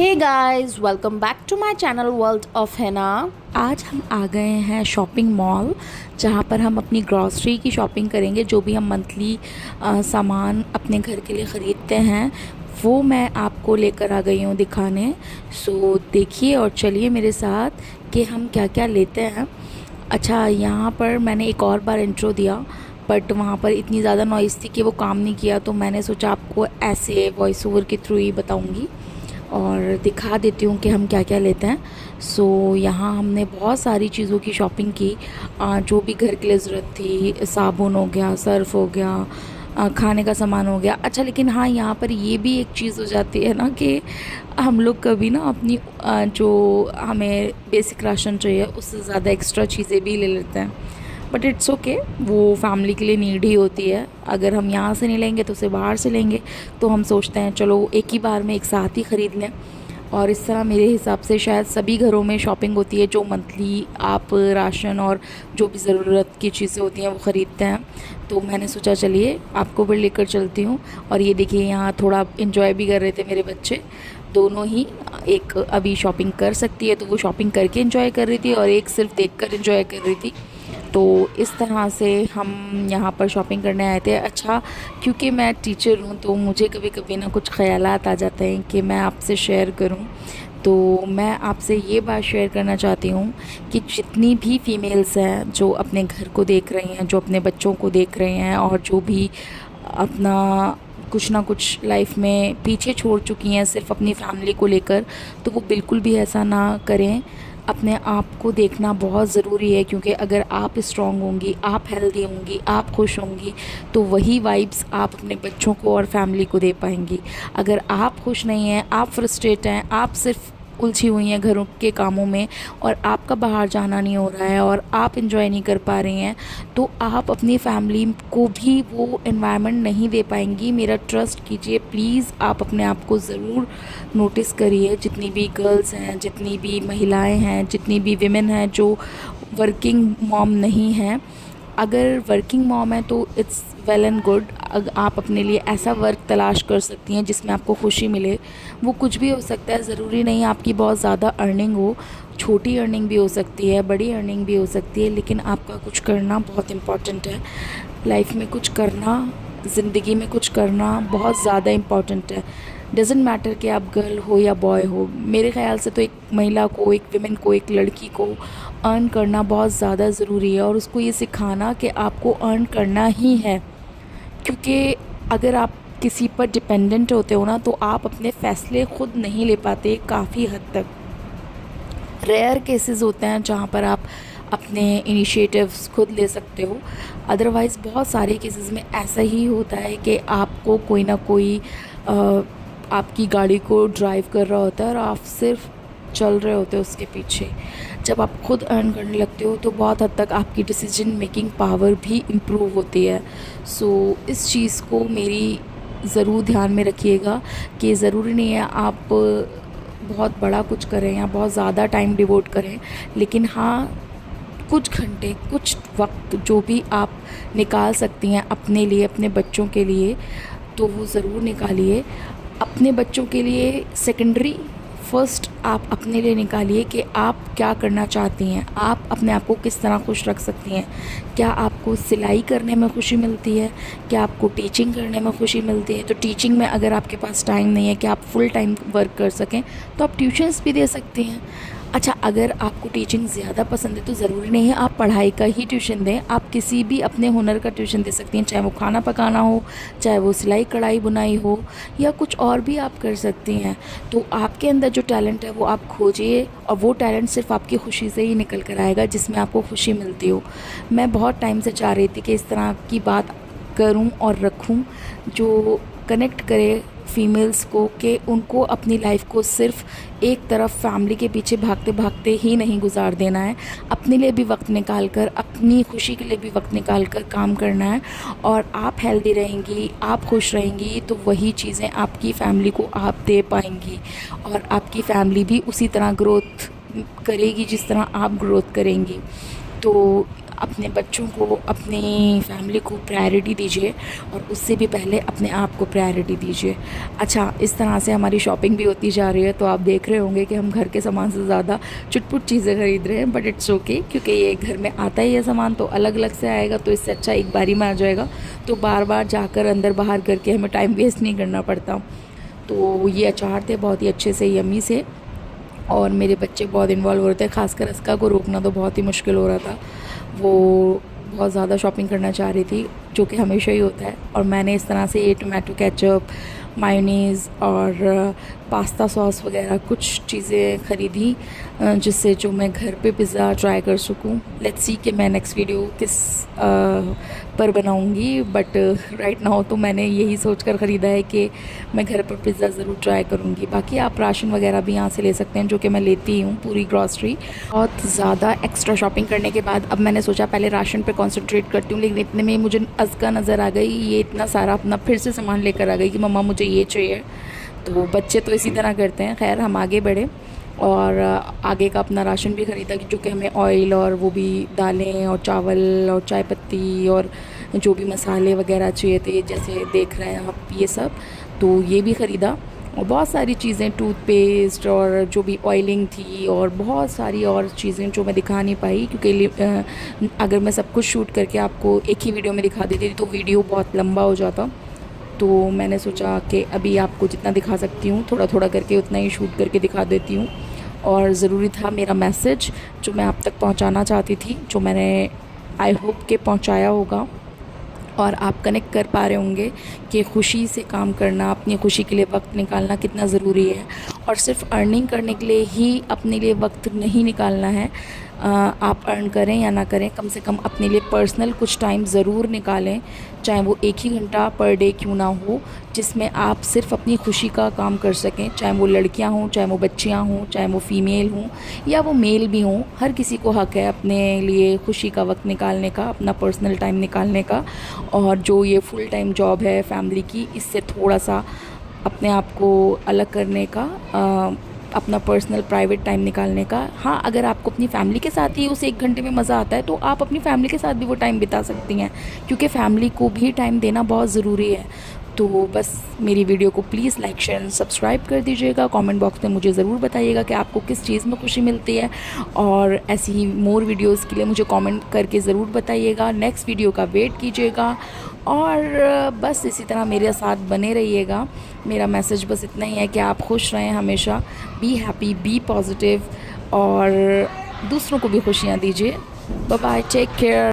Hey guys, welcome back to my channel world of हैना। आज हम आ गए हैं शॉपिंग मॉल, जहाँ पर हम अपनी ग्रॉसरी की शॉपिंग करेंगे। जो भी हम मंथली सामान अपने घर के लिए ख़रीदते हैं वो मैं आपको लेकर आ गई हूँ दिखाने। सो देखिए और चलिए मेरे साथ कि हम क्या क्या लेते हैं। अच्छा, यहाँ पर मैंने एक और बार इंट्रो दिया बट वहाँ पर इतनी ज़्यादा नॉइज़ थी कि वो काम नहीं किया, तो मैंने सोचा आपको ऐसे वॉइस ओवर के थ्रू ही बताऊँगी और दिखा देती हूँ कि हम क्या क्या लेते हैं। सो यहाँ हमने बहुत सारी चीज़ों की शॉपिंग की, जो भी घर के लिए ज़रूरत थी। साबुन हो गया, सर्फ़ हो गया, खाने का सामान हो गया। अच्छा, लेकिन हाँ, यहाँ पर ये भी एक चीज़ हो जाती है ना कि हम लोग कभी ना अपनी जो हमें बेसिक राशन चाहिए उससे ज़्यादा एक्स्ट्रा चीज़ें भी ले लेते हैं। बट इट्स ओके, वो फैमिली के लिए नीड ही होती है। अगर हम यहाँ से नहीं लेंगे तो उसे बाहर से लेंगे, तो हम सोचते हैं चलो एक ही बार में एक साथ ही ख़रीद लें। और इस तरह मेरे हिसाब से शायद सभी घरों में शॉपिंग होती है, जो मंथली आप राशन और जो भी ज़रूरत की चीज़ें होती हैं वो ख़रीदते हैं। तो मैंने सोचा चलिए आपको भी लेकर चलती हूँ। और ये देखिए, यहाँ थोड़ा इन्जॉय भी कर रहे थे मेरे बच्चे दोनों ही। एक अभी शॉपिंग कर सकती है तो वो शॉपिंग करके इन्जॉय कर रही थी, और एक सिर्फ देखकर इन्जॉय कर रही थी। तो इस तरह से हम यहाँ पर शॉपिंग करने आए थे। अच्छा, क्योंकि मैं टीचर हूँ तो मुझे कभी कभी ना कुछ ख़यालात आ जाते हैं कि मैं आपसे शेयर करूँ। तो मैं आपसे ये बात शेयर करना चाहती हूँ कि जितनी भी फीमेल्स हैं जो अपने घर को देख रही हैं, जो अपने बच्चों को देख रहे हैं, और जो भी अपना कुछ ना कुछ लाइफ में पीछे छोड़ चुकी हैं सिर्फ अपनी फैमिली को लेकर, तो वो बिल्कुल भी ऐसा ना करें। अपने आप को देखना बहुत ज़रूरी है, क्योंकि अगर आप स्ट्रॉन्ग होंगी, आप हेल्दी होंगी, आप खुश होंगी, तो वही वाइब्स आप अपने बच्चों को और फैमिली को दे पाएंगी। अगर आप खुश नहीं हैं, आप फ्रस्ट्रेट हैं, आप सिर्फ उलझी हुई हैं घरों के कामों में, और आपका बाहर जाना नहीं हो रहा है, और आप इंजॉय नहीं कर पा रही हैं, तो आप अपनी फैमिली को भी वो एनवायरनमेंट नहीं दे पाएंगी। मेरा ट्रस्ट कीजिए प्लीज़, आप अपने आप को ज़रूर नोटिस करिए। जितनी भी गर्ल्स हैं, जितनी भी महिलाएं हैं, जितनी भी विमेन हैं जो वर्किंग मॉम नहीं हैं, अगर वर्किंग मॉम है तो इट्स वेल एंड गुड। आप अपने लिए ऐसा वर्क तलाश कर सकती हैं जिसमें आपको खुशी मिले। वो कुछ भी हो सकता है, ज़रूरी नहीं आपकी बहुत ज़्यादा अर्निंग हो। छोटी अर्निंग भी हो सकती है, बड़ी अर्निंग भी हो सकती है, लेकिन आपका कुछ करना बहुत इम्पॉर्टेंट है। लाइफ में कुछ करना, ज़िंदगी में कुछ करना बहुत ज़्यादा इम्पॉर्टेंट है। डजेंट मैटर कि आप गर्ल हो या बॉय हो। मेरे ख़्याल से तो एक महिला को, एक विमेन को, एक लड़की को अर्न करना बहुत ज़्यादा ज़रूरी है, और उसको ये सिखाना कि आपको अर्न करना ही है। क्योंकि अगर आप किसी पर डिपेंडेंट होते हो ना, तो आप अपने फ़ैसले खुद नहीं ले पाते काफ़ी हद तक। रेयर केसेस होते हैं जहाँ पर आप अपने इनिशिएटिव्स खुद ले सकते हो। अदरवाइज़ बहुत सारे केसेस में ऐसा ही होता है कि आपको कोई ना कोई आपकी गाड़ी को ड्राइव कर रहा होता है और आप सिर्फ चल रहे होते हो उसके पीछे। जब आप खुद अर्न करने लगते हो तो बहुत हद तक आपकी डिसीजन मेकिंग पावर भी इम्प्रूव होती है। सो इस चीज़ को मेरी ज़रूर ध्यान में रखिएगा कि ज़रूरी नहीं है आप बहुत बड़ा कुछ करें या बहुत ज़्यादा टाइम डिवोट करें, लेकिन हाँ, कुछ घंटे, कुछ वक्त जो भी आप निकाल सकती हैं अपने लिए, अपने बच्चों के लिए, तो वो ज़रूर निकालिए। अपने बच्चों के लिए सेकेंडरी, फर्स्ट आप अपने लिए निकालिए कि आप क्या करना चाहती हैं, आप अपने आप को किस तरह खुश रख सकती हैं। क्या आपको सिलाई करने में खुशी मिलती है? क्या आपको टीचिंग करने में खुशी मिलती है? तो टीचिंग में अगर आपके पास टाइम नहीं है कि आप फुल टाइम वर्क कर सकें, तो आप ट्यूशन्स भी दे सकती हैं। अच्छा, अगर आपको टीचिंग ज़्यादा पसंद है तो ज़रूरी नहीं है आप पढ़ाई का ही ट्यूशन दें, आप किसी भी अपने हुनर का ट्यूशन दे सकती हैं। चाहे वो खाना पकाना हो, चाहे वो सिलाई कढ़ाई बुनाई हो, या कुछ और भी आप कर सकती हैं। तो आपके अंदर जो टैलेंट है वो आप खोजिए, और वो टैलेंट सिर्फ आपकी खुशी से ही निकल कर आएगा जिसमें आपको खुशी मिलती हो। मैं बहुत टाइम से चाह रही थी कि इस तरह की बात करूं और रखूं जो कनेक्ट करे फीमेल्स को, कि उनको अपनी लाइफ को सिर्फ एक तरफ फैमिली के पीछे भागते भागते ही नहीं गुजार देना है। अपने लिए भी वक्त निकाल कर, अपनी खुशी के लिए भी वक्त निकाल कर काम करना है। और आप हेल्दी रहेंगी, आप खुश रहेंगी, तो वही चीज़ें आपकी फैमिली को आप दे पाएंगी, और आपकी फैमिली भी उसी तरह ग्रोथ करेगी जिस तरह आप ग्रोथ करेंगी। तो अपने बच्चों को, अपनी फैमिली को प्रायोरिटी दीजिए और उससे भी पहले अपने आप को प्रायोरिटी दीजिए। अच्छा, इस तरह से हमारी शॉपिंग भी होती जा रही है, तो आप देख रहे होंगे कि हम घर के सामान से ज़्यादा चुटपुट चीज़ें ख़रीद रहे हैं, बट इट्स ओके, क्योंकि ये घर में आता ही है सामान तो अलग अलग से आएगा, तो इससे अच्छा एक बारी में आ जाएगा, तो बार बार जाकर अंदर बाहर करके हमें टाइम वेस्ट नहीं करना पड़ता। तो ये अचार थे बहुत ही अच्छे से, यम्मी से, और मेरे बच्चे बहुत इन्वॉल्व हो रहे थे, खासकर अस्का को रोकना तो बहुत ही मुश्किल हो रहा था। वो बहुत ज़्यादा शॉपिंग करना चाह रही थी, जो कि हमेशा ही होता है, और मैंने इस तरह से ये टोमेटो केचप, मायोनीज़ और पास्ता सॉस वगैरह कुछ चीज़ें ख़रीदी, जिससे जो मैं घर पे पिज़्ज़ा ट्राई कर सकूं। लेट्स सी कि मैं नेक्स्ट वीडियो किस पर बनाऊंगी, बट राइट नाउ तो मैंने यही सोचकर ख़रीदा है कि मैं घर पर पिज़्ज़ा ज़रूर ट्राई करूंगी। बाकी आप राशन वगैरह भी यहाँ से ले सकते हैं, जो कि मैं लेती हूँ, पूरी ग्रॉसरी। बहुत ज़्यादा एक्स्ट्रा शॉपिंग करने के बाद अब मैंने सोचा पहले राशन पे कंसंट्रेट करती हूँ, लेकिन इतने में मुझे अज़का नज़र आ गई। ये इतना सारा अपना फिर से सामान लेकर आ गई कि मम्मा मुझे ये चाहिए। तो बच्चे तो इसी तरह करते हैं। खैर, हम आगे बढ़े और आगे का अपना राशन भी ख़रीदा, जो कि हमें ऑयल और वो भी दालें और चावल और चाय पत्ती और जो भी मसाले वगैरह चाहिए थे, जैसे देख रहे हैं आप ये सब, तो ये भी ख़रीदा। और बहुत सारी चीज़ें, टूथपेस्ट और जो भी ऑयलिंग थी और बहुत सारी और चीज़ें जो मैं दिखा नहीं पाई, क्योंकि अगर मैं सब कुछ शूट करके आपको एक ही वीडियो में दिखा देती तो वीडियो बहुत लंबा हो जाता। तो मैंने सोचा कि अभी आपको जितना दिखा सकती हूँ थोड़ा थोड़ा करके उतना ही शूट करके दिखा देती हूँ। और ज़रूरी था मेरा मैसेज जो मैं आप तक पहुँचाना चाहती थी, जो मैंने आई होप के पहुँचाया होगा, और आप कनेक्ट कर पा रहे होंगे कि ख़ुशी से काम करना, अपनी ख़ुशी के लिए वक्त निकालना कितना ज़रूरी है। और सिर्फ अर्निंग करने के लिए ही अपने लिए वक्त नहीं निकालना है। आप अर्न करें या ना करें, कम से कम अपने लिए पर्सनल कुछ टाइम ज़रूर निकालें, चाहे वो 1 ही घंटा पर डे क्यों ना हो, जिसमें आप सिर्फ अपनी खुशी का काम कर सकें। चाहे वो लड़कियां हों, चाहे वो बच्चियां हों, चाहे वो फ़ीमेल हों या वो मेल भी हों, हर किसी को हक़ है अपने लिए खुशी का वक्त निकालने का, अपना पर्सनल टाइम निकालने का। और जो ये फुल टाइम जॉब है फैमिली की, इससे थोड़ा सा अपने आप को अलग करने का, अपना पर्सनल प्राइवेट टाइम निकालने का। हाँ, अगर आपको अपनी फैमिली के साथ ही उस 1 घंटे में मज़ा आता है तो आप अपनी फैमिली के साथ भी वो टाइम बिता सकती हैं, क्योंकि फैमिली को भी टाइम देना बहुत ज़रूरी है। तो बस मेरी वीडियो को please like, share and subscribe कर दीजिएगा। कमेंट बॉक्स में मुझे ज़रूर बताइएगा कि आपको किस चीज़ में खुशी मिलती है, और ऐसी ही मोर वीडियोस के लिए मुझे कमेंट करके ज़रूर बताइएगा। नेक्स्ट वीडियो का वेट कीजिएगा, और बस इसी तरह मेरे साथ बने रहिएगा। मेरा मैसेज बस इतना ही है कि आप खुश रहें हमेशा, बी हैप्पी, बी पॉजिटिव, और दूसरों को भी खुशियाँ दीजिए। Bye bye, take care.